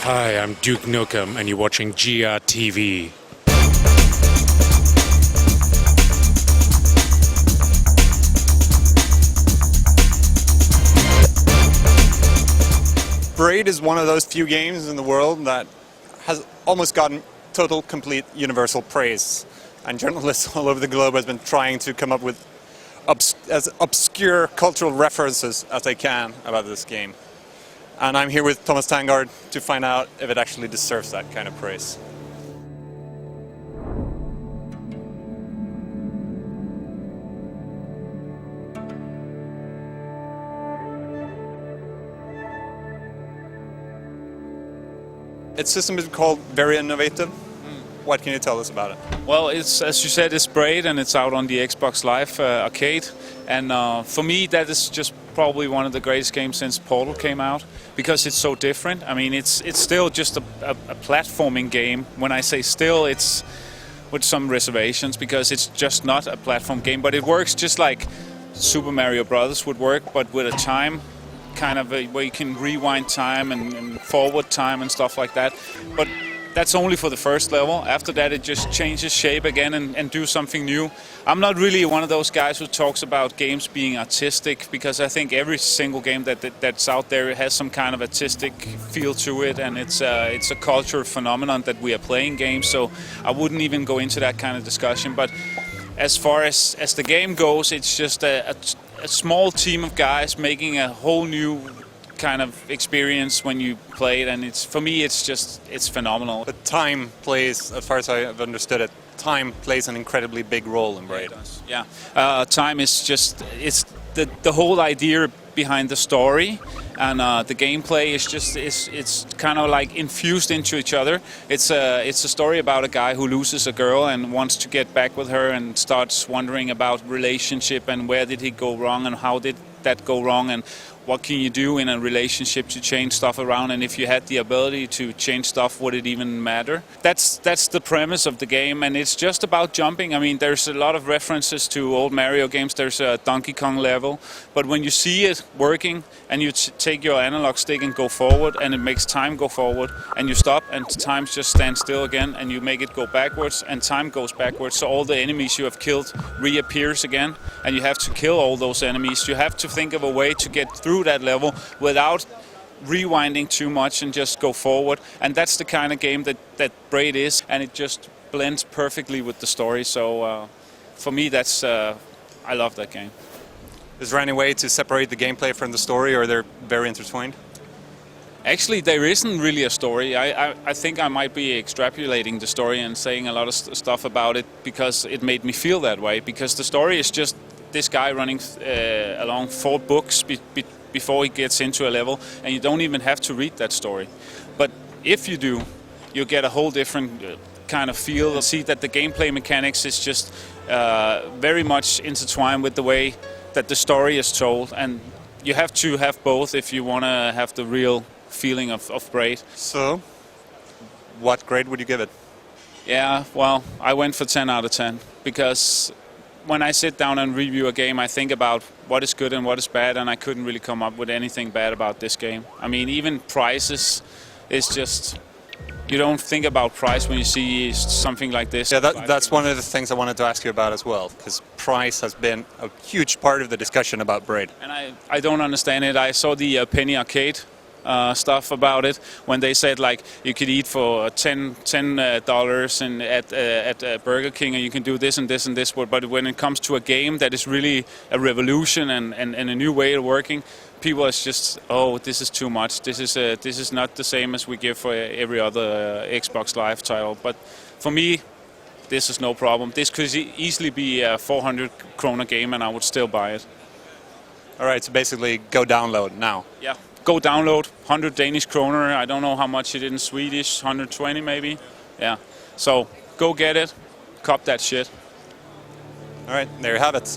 Hi, I'm Duke Nukem, and you're watching GR TV. Braid is one of those few games in the world that has almost gotten total, complete, universal praise. And journalists all over the globe have been trying to come up with as obscure cultural references as they can about this game. And I'm here with Thomas Tangaard to find out if it actually deserves that kind of praise. Its system is called very innovative. What can you tell us about it? Well, it's, as you said, it's Braid and it's out on the Xbox Live Arcade. And for me, that is just probably one of the greatest games since Portal came out, because it's so different. I mean, it's still just a platforming game. When I say still, it's with some reservations, because it's just not a platform game. But it works just like Super Mario Brothers would work, but with a time kind of where you can rewind time and forward time and stuff like that. But that's only for the first level. After that, it just changes shape again and do something new. I'm not really one of those guys who talks about games being artistic, because I think every single game that's out there has some kind of artistic feel to it, and it's a cultural phenomenon that we are playing games. So I wouldn't even go into that kind of discussion. But as far as the game goes, it's just a small team of guys making a whole new kind of experience when you play it, and for me it's phenomenal. But time plays, as far as I've understood it, time plays an incredibly big role in Braid. Yeah, time is just, it's the whole idea behind the story, and the gameplay is just it's kind of like infused into each other. It's a story about a guy who loses a girl and wants to get back with her, and starts wondering about relationship and where did he go wrong and how did that go wrong, and what can you do in a relationship to change stuff around, and if you had the ability to change stuff, would it even matter? That's the premise of the game, and it's just about jumping. I mean, there's a lot of references to old Mario games. There's a Donkey Kong level, but when you see it working and you take your analog stick and go forward, and it makes time go forward, and you stop and time just stands still again, and you make it go backwards and time goes backwards, so all the enemies you have killed reappears again, and you have to kill all those enemies. You have to think of a way to get through that level without rewinding too much and just go forward. And that's the kind of game that Braid is, and it just blends perfectly with the story. So for me, that's I love that game. Is there any way to separate the gameplay from the story, or they're very intertwined? Actually, there isn't really a story. I think I might be extrapolating the story and saying a lot of stuff about it because it made me feel that way. Because the story is just this guy running along 4 books before he gets into a level, and you don't even have to read that story. But if you do, you get a whole different kind of feel. You'll see that the gameplay mechanics is just very much intertwined with the way that the story is told, and you have to have both if you want to have the real feeling of Braid. So, what grade would you give it? Yeah, well, I went for 10 out of 10, because when I sit down and review a game, I think about what is good and what is bad, and I couldn't really come up with anything bad about this game. I mean, even prices is just, you don't think about price when you see something like this. Yeah, that's one of the things I wanted to ask you about as well, because price has been a huge part of the discussion about Braid. And I don't understand it. I saw the Penny Arcade stuff about it, when they said like you could eat for $10 and at Burger King, and you can do this and this and this. But when it comes to a game that is really a revolution and a new way of working, people are just, oh, this is too much. This is not the same as we give for every other Xbox Live title. But for me, this is no problem. This could easily be a 400 kroner game, and I would still buy it. All right, so basically, go download now. Yeah. Go download, 100 Danish kroner. I don't know how much it is in Swedish, 120 maybe. Yeah. So go get it, cop that shit. All right, there you have it.